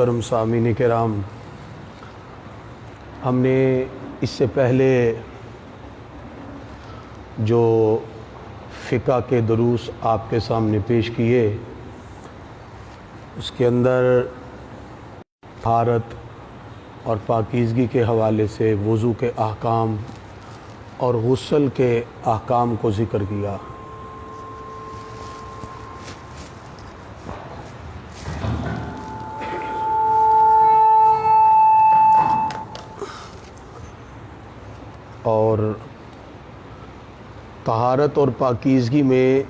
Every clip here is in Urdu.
محترم سامعین کرام، ہم نے اس سے پہلے جو فقہ کے دروس آپ کے سامنے پیش کیے، اس کے اندر طہارت اور پاکیزگی کے حوالے سے وضو کے احکام اور غسل کے احکام کو ذکر کیا۔ اور طہارت اور پاکیزگی میں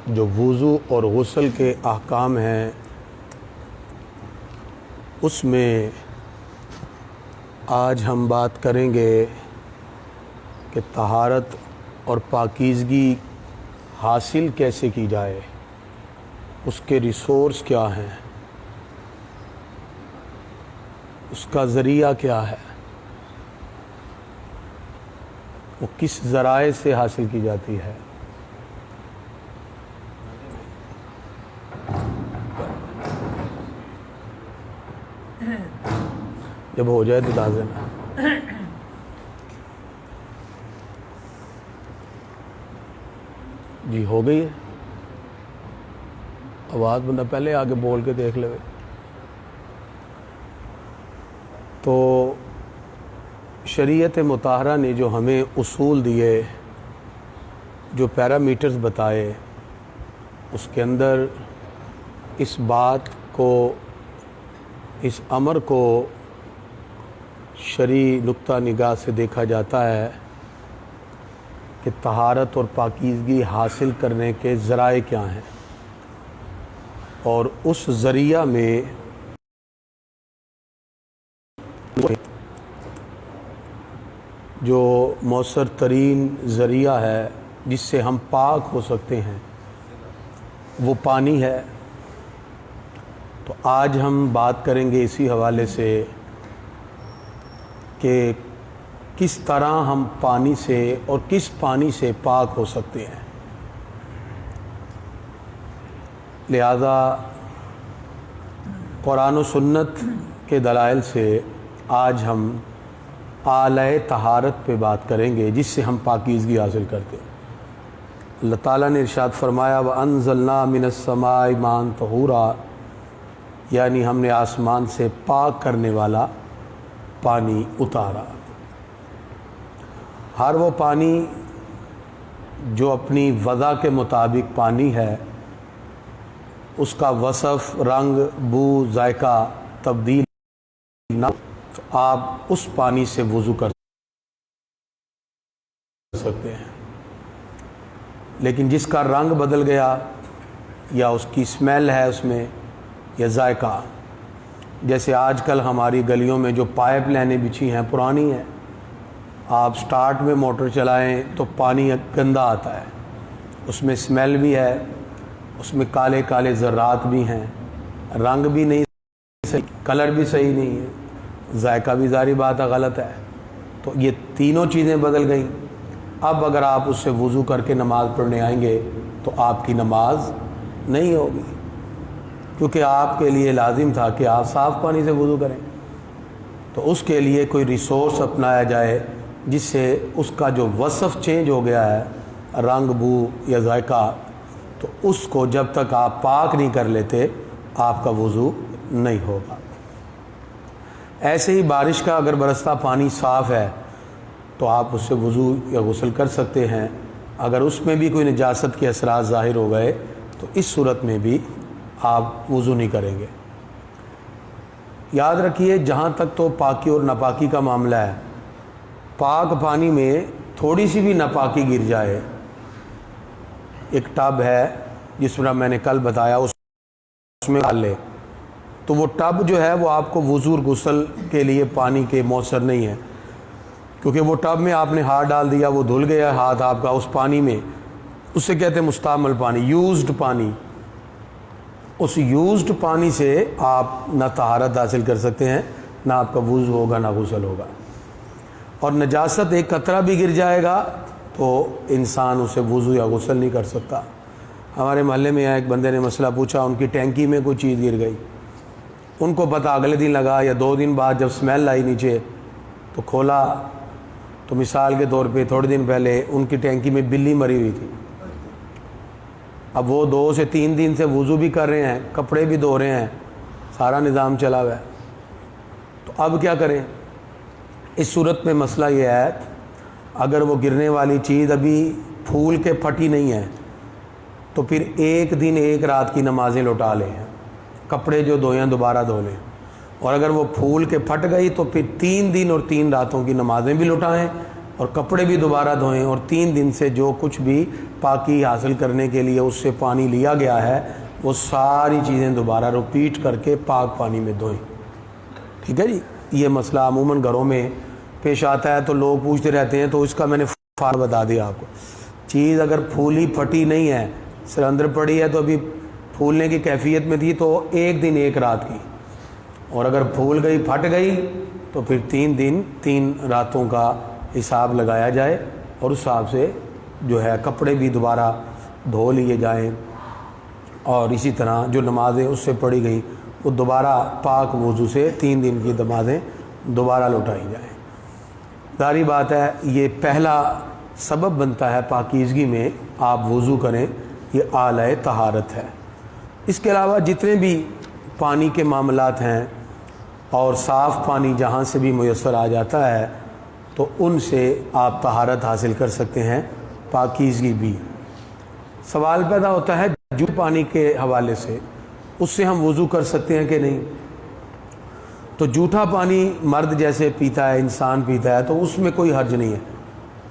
جو وضو اور غسل کے احکام ہیں، اس میں آج ہم بات کریں گے کہ طہارت اور پاکیزگی حاصل کیسے کی جائے، اس کے ریسورس کیا ہیں، اس کا ذریعہ کیا ہے، وہ کس ذرائع سے حاصل کی جاتی ہے۔ جب ہو جائے تو بتا دینا۔ جی ہو گئی ہے آواز، بندہ پہلے آگے بول کے دیکھ لے۔ تو شریعت مطہرہ نے جو ہمیں اصول دیے، جو پیرامیٹرز بتائے، اس کے اندر اس بات کو، اس امر کو شرعی نقطہ نگاہ سے دیکھا جاتا ہے کہ طہارت اور پاکیزگی حاصل کرنے کے ذرائع کیا ہیں، اور اس ذریعہ میں جو مؤثر ترین ذریعہ ہے جس سے ہم پاک ہو سکتے ہیں، وہ پانی ہے۔ تو آج ہم بات کریں گے اسی حوالے سے کہ کس طرح ہم پانی سے اور کس پانی سے پاک ہو سکتے ہیں۔ لہذا قرآن و سنت کے دلائل سے آج ہم اعلی طہارت پہ بات کریں گے جس سے ہم پاکیزگی حاصل کرتے ہیں۔ اللہ تعالیٰ نے ارشاد فرمایا وَأَنزَلْنَا مِنَ السَّمَاءِ مَاءً طَهُورًا، یعنی ہم نے آسمان سے پاک کرنے والا پانی اتارا۔ ہر وہ پانی جو اپنی وضع کے مطابق پانی ہے، اس کا وصف، رنگ، بو، ذائقہ تبدیل نہ، تو آپ اس پانی سے وضو کر سکتے ہیں۔ لیکن جس کا رنگ بدل گیا، یا اس کی اسمیل ہے اس میں، یا ذائقہ، جیسے آج کل ہماری گلیوں میں جو پائپ لائنیں بچھی ہیں پرانی ہیں، آپ سٹارٹ میں موٹر چلائیں تو پانی گندا آتا ہے، اس میں اسمیل بھی ہے، اس میں کالے کالے ذرات بھی ہیں، رنگ بھی نہیں صحیح، کلر بھی صحیح نہیں ہے، ذائقہ بھی ظاہری بات ہے غلط ہے۔ تو یہ تینوں چیزیں بدل گئیں۔ اب اگر آپ اس سے وضو کر کے نماز پڑھنے آئیں گے تو آپ کی نماز نہیں ہوگی، کیونکہ آپ کے لیے لازم تھا کہ آپ صاف پانی سے وضو کریں۔ تو اس کے لیے کوئی ریسورس اپنایا جائے جس سے اس کا جو وصف چینج ہو گیا ہے، رنگ، بو یا ذائقہ، تو اس کو جب تک آپ پاک نہیں کر لیتے آپ کا وضو نہیں ہوگا۔ ایسے ہی بارش کا اگر برستا پانی صاف ہے تو آپ اس سے وضو یا غسل کر سکتے ہیں۔ اگر اس میں بھی کوئی نجاست کے اثرات ظاہر ہو گئے تو اس صورت میں بھی آپ وضو نہیں کریں گے۔ یاد رکھیے، جہاں تک تو پاکی اور ناپاکی کا معاملہ ہے، پاک پانی میں تھوڑی سی بھی ناپاکی گر جائے، ایک ٹب ہے جس طرح میں نے کل بتایا، اس میں ڈال لے، تو وہ ٹب جو ہے وہ آپ کو وضو اور غسل کے لیے پانی کے مؤثر نہیں ہے، کیونکہ وہ ٹب میں آپ نے ہاتھ ڈال دیا، وہ دھل گیا ہاتھ آپ کا اس پانی میں، اسے کہتے ہیں مستعمل پانی، یوزڈ پانی۔ اس یوزڈ پانی سے آپ نہ طہارت حاصل کر سکتے ہیں، نہ آپ کا وضو ہوگا، نہ غسل ہوگا۔ اور نجاست ایک قطرہ بھی گر جائے گا تو انسان اسے وضو یا غسل نہیں کر سکتا۔ ہمارے محلے میں ایک بندے نے مسئلہ پوچھا، ان کی ٹینکی میں کوئی چیز گر گئی، ان کو پتہ اگلے دن لگا یا 2 دن بعد جب سمیل آئی نیچے تو کھولا تو مثال کے طور پہ تھوڑے دن پہلے ان کی ٹینکی میں بلی مری ہوئی تھی. اب وہ 2 سے 3 دن سے وضو بھی کر رہے ہیں, کپڑے بھی دھو رہے ہیں, سارا نظام چلا ہوا ہے. تو اب کیا کریں؟ اس صورت میں مسئلہ یہ ہے اگر وہ گرنے والی چیز ابھی پھول کے پھٹی نہیں ہے تو پھر 1 دن 1 رات کی نمازیں لوٹا لیں, کپڑے جو دھوئے ہیں دوبارہ دھو لیں. اور اگر وہ پھول کے پھٹ گئی تو پھر 3 دن اور 3 راتوں کی نمازیں بھی لوٹائیں اور کپڑے بھی دوبارہ دھوئیں, اور 3 دن سے جو کچھ بھی پاکی حاصل کرنے کے لیے اس سے پانی لیا گیا ہے وہ ساری چیزیں دوبارہ رپیٹ کر کے پاک پانی میں دھوئیں. ٹھیک ہے جی. یہ مسئلہ عموماً گھروں میں پیش آتا ہے تو لوگ پوچھتے رہتے ہیں, تو اس کا میں نے فارم بتا دیا آپ کو. چیز اگر پھولی پھٹی نہیں ہے, سر اندر پڑی ہے تو ابھی پھولنے کی کیفیت میں تھی تو 1 دن 1 رات کی, اور اگر پھول گئی پھٹ گئی تو پھر 3 دن 3 راتوں کا حساب لگایا جائے, اور اس حساب سے جو ہے کپڑے بھی دوبارہ دھو لیے جائیں, اور اسی طرح جو نمازیں اس سے پڑھی گئیں وہ دوبارہ پاک وضو سے 3 دن کی نمازیں دوبارہ لوٹائی جائیں. ظاہری بات ہے یہ پہلا سبب بنتا ہے پاکیزگی میں, آپ وضو کریں, یہ اعلی طہارت ہے. اس کے علاوہ جتنے بھی پانی کے معاملات ہیں اور صاف پانی جہاں سے بھی میسر آ جاتا ہے تو ان سے آپ طہارت حاصل کر سکتے ہیں, پاکیزگی بھی. سوال پیدا ہوتا ہے جو پانی کے حوالے سے, اس سے ہم وضو کر سکتے ہیں کہ نہیں؟ تو جھوٹا پانی مرد جیسے پیتا ہے, انسان پیتا ہے, تو اس میں کوئی حرج نہیں ہے,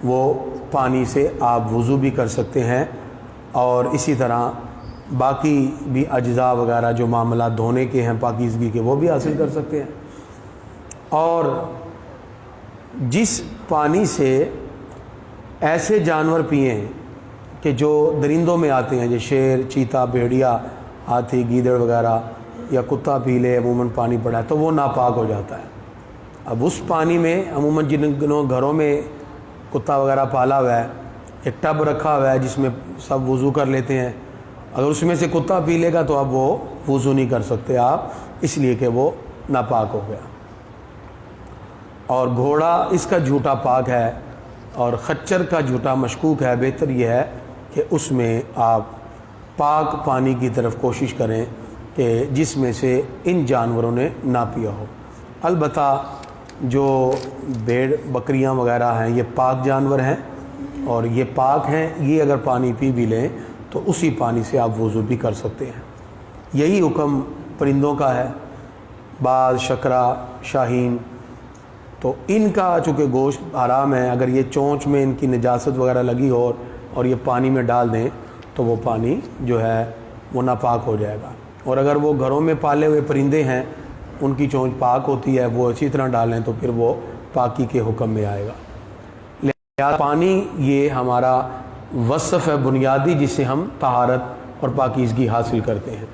وہ پانی سے آپ وضو بھی کر سکتے ہیں, اور اسی طرح باقی بھی اجزاء وغیرہ جو معاملات دھونے کے ہیں پاکیزگی کے وہ بھی حاصل کر سکتے ہیں. اور جس پانی سے ایسے جانور پئیں کہ جو درندوں میں آتے ہیں, جیسے شیر, چیتا, بھیڑیا, ہاتھی, گیدڑ وغیرہ, یا کتا پی لے عموماً پانی پڑا ہے تو وہ ناپاک ہو جاتا ہے. اب اس پانی میں عموماً جن گھروں میں کتا وغیرہ پالا ہوا ہے, ایک ٹب رکھا ہوا ہے جس میں سب وضو کر لیتے ہیں, اگر اس میں سے کتا پی لے گا تو اب وہ وضو نہیں کر سکتے آپ, اس لیے کہ وہ ناپاک ہو گیا. اور گھوڑا اس کا جھوٹا پاک ہے, اور خچر کا جھوٹا مشکوک ہے. بہتر یہ ہے کہ اس میں آپ پاک پانی کی طرف کوشش کریں کہ جس میں سے ان جانوروں نے نہ پیا ہو. البتہ جو بھیڑ بکریاں وغیرہ ہیں یہ پاک جانور ہیں اور یہ پاک ہیں, یہ اگر پانی پی بھی لیں تو اسی پانی سے آپ وضو بھی کر سکتے ہیں. یہی حکم پرندوں کا ہے, باز, شکرا, شاہین, تو ان کا چونکہ گوشت حرام ہے, اگر یہ چونچ میں ان کی نجاست وغیرہ لگی ہو اور یہ پانی میں ڈال دیں تو وہ پانی جو ہے وہ ناپاک ہو جائے گا. اور اگر وہ گھروں میں پالے ہوئے پرندے ہیں, ان کی چونچ پاک ہوتی ہے, وہ اسی طرح ڈالیں تو پھر وہ پاکی کے حکم میں آئے گا. لہذا پانی یہ ہمارا وصف ہے بنیادی جس سے ہم طہارت اور پاکیزگی حاصل کرتے ہیں.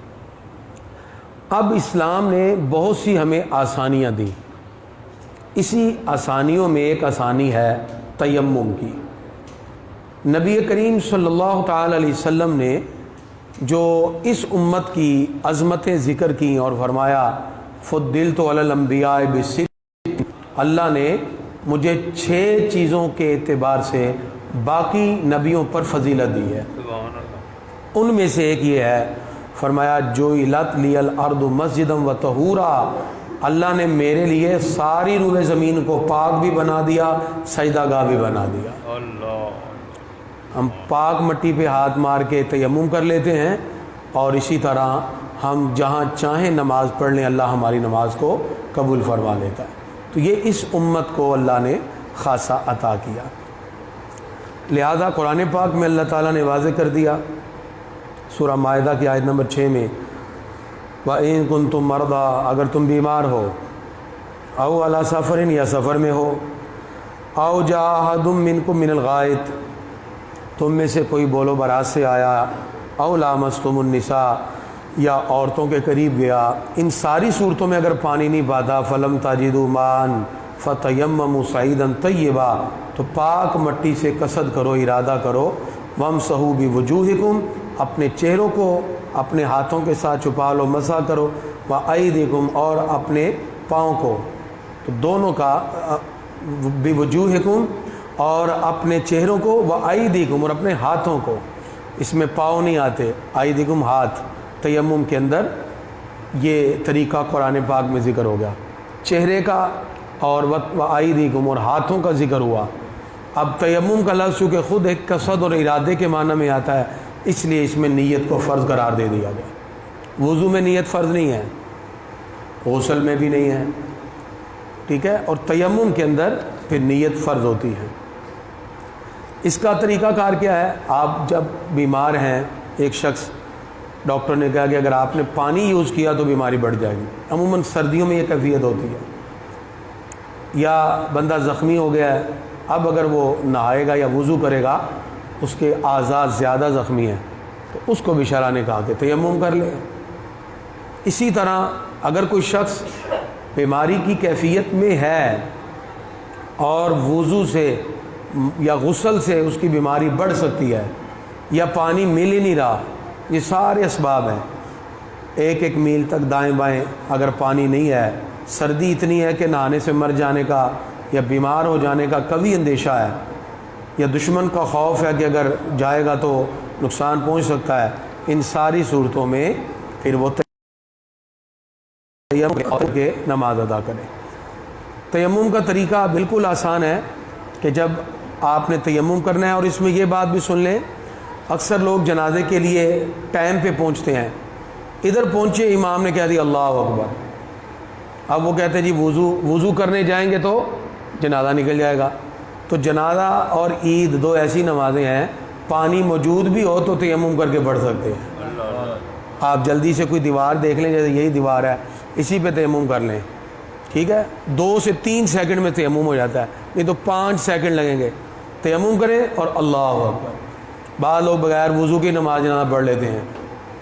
اب اسلام نے بہت سی ہمیں آسانیاں دی. اسی آسانیوں میں ایک آسانی ہے تیمم کی. نبی کریم صلی اللہ تعالی علیہ وسلم نے جو اس امت کی عظمتیں ذکر کی اور فرمایا فضلت علی الانبیاء بست, اللہ نے مجھے 6 چیزوں کے اعتبار سے باقی نبیوں پر فضیلت دی ہے. ان میں سے ایک یہ ہے, فرمایا جعلت لی الارض مسجدا و طہورا, اللہ نے میرے لیے ساری روئے زمین کو پاک بھی بنا دیا, سجدہ گاہ بھی بنا دیا. ہم پاک مٹی پہ ہاتھ مار کے تیمم کر لیتے ہیں, اور اسی طرح ہم جہاں چاہیں نماز پڑھ لیں, اللہ ہماری نماز کو قبول فرما لیتا ہے. تو یہ اس امت کو اللہ نے خاصہ عطا کیا. لہذا قرآن پاک میں اللہ تعالیٰ نے واضح کر دیا سورہ مائدہ کی آیت نمبر 6 میں, وَإِن كُنتُم مَرْضَىٰ, اگر تم بیمار ہو, او عَلَىٰ سَفَرٍ, یا سفر میں ہو, او جاء أَحَدٌ مِّنكُم مِّنَ الْغَائِطِ, تم میں سے کوئی بولو برات سے آیا, او لامستم النساء, یا عورتوں کے قریب گیا. ان ساری صورتوں میں اگر پانی نہیں پاتا, فلم تجدوا ماء فتیمموا صعیدا طیبا, تو پاک مٹی سے قصد کرو, ارادہ کرو, وامسحوا بوجوہکم, اپنے چہروں کو اپنے ہاتھوں کے ساتھ چھپا لو, مسح کرو, وَأَيْدِكُمْ اور اپنے پاؤں کو، تو دونوں کا بِوُجُوهِكُمْ اور اپنے چہروں کو، وَأَيْدِكُمْ اور اپنے ہاتھوں کو، اس میں پاؤں نہیں آتے، ایدیکم ہاتھ، تیمم کے اندر یہ طریقہ قرآن پاک میں ذکر ہو گیا، چہرے کا اور وَأَيْدِكُمْ اور ہاتھوں کا ذکر ہوا۔ اب تیمم کا لفظ چونکہ خود ایک قصد اور ارادے کے معنی میں آتا ہے، اس لیے اس میں نیت کو فرض قرار دے دیا گیا۔ وضو میں نیت فرض نہیں ہے، غسل میں بھی نہیں ہے، ٹھیک ہے، اور تیمم کے اندر پھر نیت فرض ہوتی ہے۔ اس کا طریقہ کار کیا ہے؟ آپ جب بیمار ہیں، ایک شخص، ڈاکٹر نے کہا کہ اگر آپ نے پانی یوز کیا تو بیماری بڑھ جائے گی، عموماً سردیوں میں یہ کیفیت ہوتی ہے، یا بندہ زخمی ہو گیا ہے، اب اگر وہ نہائے گا یا وضو کرے گا، اس کے اعضاء زیادہ زخمی ہیں، تو اس کو بھی شرع نے کہا کہ تیمم کر لے۔ اسی طرح اگر کوئی شخص بیماری کی کیفیت میں ہے اور وضو سے یا غسل سے اس کی بیماری بڑھ سکتی ہے، یا پانی مل ہی نہیں رہا، یہ سارے اسباب ہیں، ایک ایک میل تک دائیں بائیں اگر پانی نہیں ہے، سردی اتنی ہے کہ نہانے سے مر جانے کا یا بیمار ہو جانے کا قوی اندیشہ ہے، یا دشمن کا خوف ہے کہ اگر جائے گا تو نقصان پہنچ سکتا ہے، ان ساری صورتوں میں پھر وہ تیمم کے نماز ادا کرے۔ تیمم کا طریقہ بالکل آسان ہے کہ جب آپ نے تیمم کرنا ہے، اور اس میں یہ بات بھی سن لیں، اکثر لوگ جنازے کے لیے ٹائم پہ پہنچتے ہیں، ادھر پہنچے امام نے کہہ دیا اللہ اکبر، اب وہ کہتے ہیں جی وضو کرنے جائیں گے تو جنازہ نکل جائے گا۔ تو جنازہ اور عید دو ایسی نمازیں ہیں، پانی موجود بھی ہو تو تیمم کر کے پڑھ سکتے ہیں۔ آپ جلدی سے کوئی دیوار دیکھ لیں، جیسے یہی دیوار ہے، اسی پہ تیمم کر لیں، ٹھیک ہے، 2 سے 3 سیکنڈ میں تیمم ہو جاتا ہے، نہیں تو 5 سیکنڈ لگیں گے۔ تیمم کریں اور اللہ اکبر۔ بعض لوگ بغیر وضو کی نماز جنازہ پڑھ لیتے ہیں،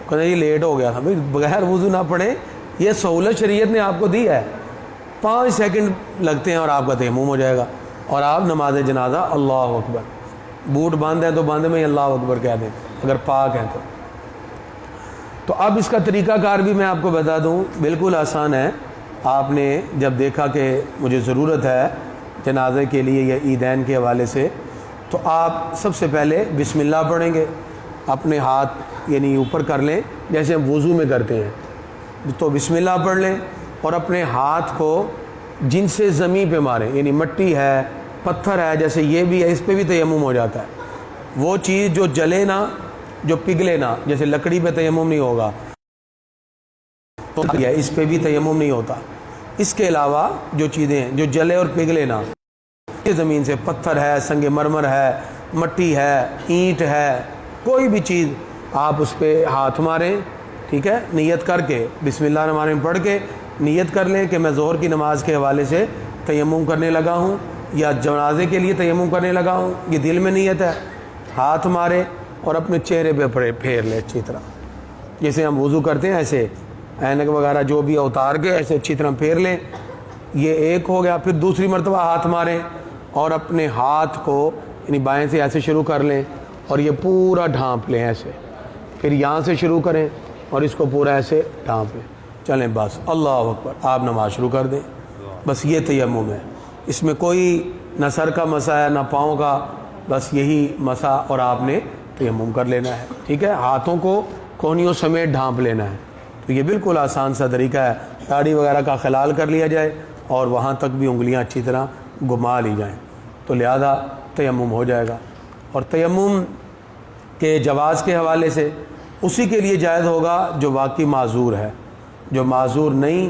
کہتے ہیں یہ لیٹ ہو گیا تھا، بھائی بغیر وضو نہ پڑھیں، یہ سہولت شریعت نے آپ کو دی ہے، 5 سیکنڈ لگتے ہیں اور آپ کا تیمم ہو جائے گا، اور آپ نماز جنازہ اللہ اکبر، بوٹ بند ہے تو بند میں اللہ اکبر کہہ دیں اگر پاک ہیں تو اب اس کا طریقہ کار بھی میں آپ کو بتا دوں، بالکل آسان ہے۔ آپ نے جب دیکھا کہ مجھے ضرورت ہے جنازے کے لیے یا عیدین کے حوالے سے، تو آپ سب سے پہلے بسم اللہ پڑھیں گے، اپنے ہاتھ یعنی اوپر کر لیں جیسے ہم وضو میں کرتے ہیں، تو بسم اللہ پڑھ لیں اور اپنے ہاتھ کو جن سے زمین پہ ماریں، یعنی مٹی ہے، پتھر ہے، جیسے یہ بھی ہے، اس پہ بھی تیمم ہو جاتا ہے۔ وہ چیز جو جلے نہ، جو پگھلے نہ، جیسے لکڑی پہ تیمم نہیں ہوگا تو اس پہ بھی تیمم نہیں ہوتا۔ اس کے علاوہ جو چیزیں ہیں جو جلے اور پگھلے نہ، زمین سے پتھر ہے، سنگ مرمر ہے، مٹی ہے، اینٹ ہے، کوئی بھی چیز آپ اس پہ ہاتھ ماریں، ٹھیک ہے، نیت کر کے بسم اللہ الرحمن الرحیم پڑھ کے نیت کر لیں کہ میں ظہر کی نماز کے حوالے سے تیمم کرنے لگا ہوں یا جنازے کے لیے تیمم کرنے لگا ہوں، یہ دل میں نیت ہے، ہاتھ مارے اور اپنے چہرے پہ پھیر لیں اچھی طرح، جیسے ہم وضو کرتے ہیں ایسے اینک وغیرہ جو بھی اتار کے ایسے اچھی طرح پھیر لیں، یہ ایک ہو گیا۔ پھر دوسری مرتبہ ہاتھ ماریں اور اپنے ہاتھ کو یعنی بائیں سے ایسے شروع کر لیں اور یہ پورا ڈھانپ لیں ایسے، پھر یہاں سے شروع کریں اور اس کو پورا ایسے ڈھانپ لیں، چلیں بس اللہ اکبر، آپ نماز شروع کر دیں، بس یہ تیمم ہے، اس میں کوئی نہ سر کا مسا ہے نہ پاؤں کا، بس یہی مسا اور آپ نے تیمم کر لینا ہے، ٹھیک ہے، ہاتھوں کو کونیوں سمیت ڈھانپ لینا ہے۔ تو یہ بالکل آسان سا طریقہ ہے، داڑھی وغیرہ کا خلال کر لیا جائے اور وہاں تک بھی انگلیاں اچھی طرح گھما لی جائیں، تو لہذا تیمم ہو جائے گا۔ اور تیمم کے جواز کے حوالے سے اسی کے لیے جائز ہوگا جو واقعی معذور ہے، جو معذور نہیں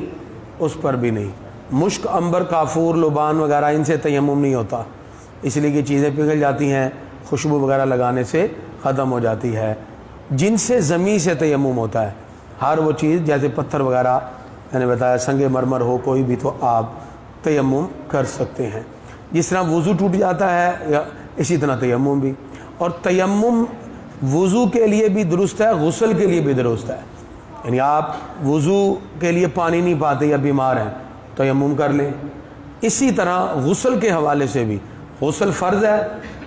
اس پر بھی نہیں۔ مشک، عنبر، کافور، لبان وغیرہ ان سے تیمم نہیں ہوتا، اس لیے کہ چیزیں پگھل جاتی ہیں، خوشبو وغیرہ لگانے سے ختم ہو جاتی ہے۔ جن سے زمین سے تیمم ہوتا ہے، ہر وہ چیز جیسے پتھر وغیرہ میں نے بتایا، سنگ مرمر ہو کوئی بھی، تو آپ تیمم کر سکتے ہیں۔ جس طرح وضو ٹوٹ جاتا ہے یا اسی طرح تیمم بھی، اور تیمم وضو کے لیے بھی درست ہے، غسل کے لیے بھی درست ہے، یعنی آپ وضو کے لیے پانی نہیں پاتے یا بیمار ہیں تیمم کر لیں۔ اسی طرح غسل کے حوالے سے بھی، غسل فرض ہے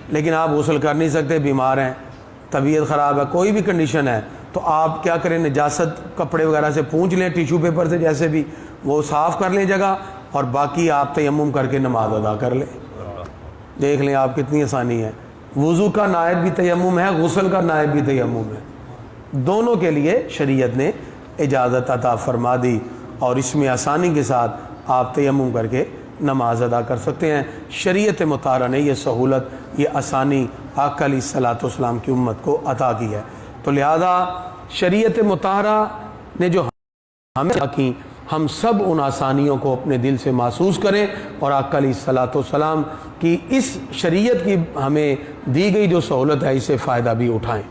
لیکن آپ غسل کر نہیں سکتے، بیمار ہیں، طبیعت خراب ہے، کوئی بھی کنڈیشن ہے، تو آپ کیا کریں، نجاست کپڑے وغیرہ سے پونچھ لیں، ٹیشو پیپر سے جیسے بھی، وہ صاف کر لیں جگہ، اور باقی آپ تیمم کر کے نماز ادا کر لیں۔ دیکھ لیں آپ کتنی آسانی ہے۔ وضو کا نائب بھی تیمم ہے، غسل کا نائب بھی تیمم ہے، دونوں کے لیے شریعت نے اجازت عطا فرما دی، اور اس میں آسانی کے ساتھ آپ تیمم کر کے نماز ادا کر سکتے ہیں۔ شریعت مطہرہ نے یہ سہولت، یہ آسانی آقا علیہ الصلوۃ والسلام کی امت کو عطا کی ہے۔ تو لہذا شریعت مطہرہ نے جو ہمیں عطا کی، ہم سب ان آسانیوں کو اپنے دل سے محسوس کریں، اور آقا علیہ الصلوۃ والسلام کی اس شریعت کی ہمیں دی گئی جو سہولت ہے، اسے فائدہ بھی اٹھائیں۔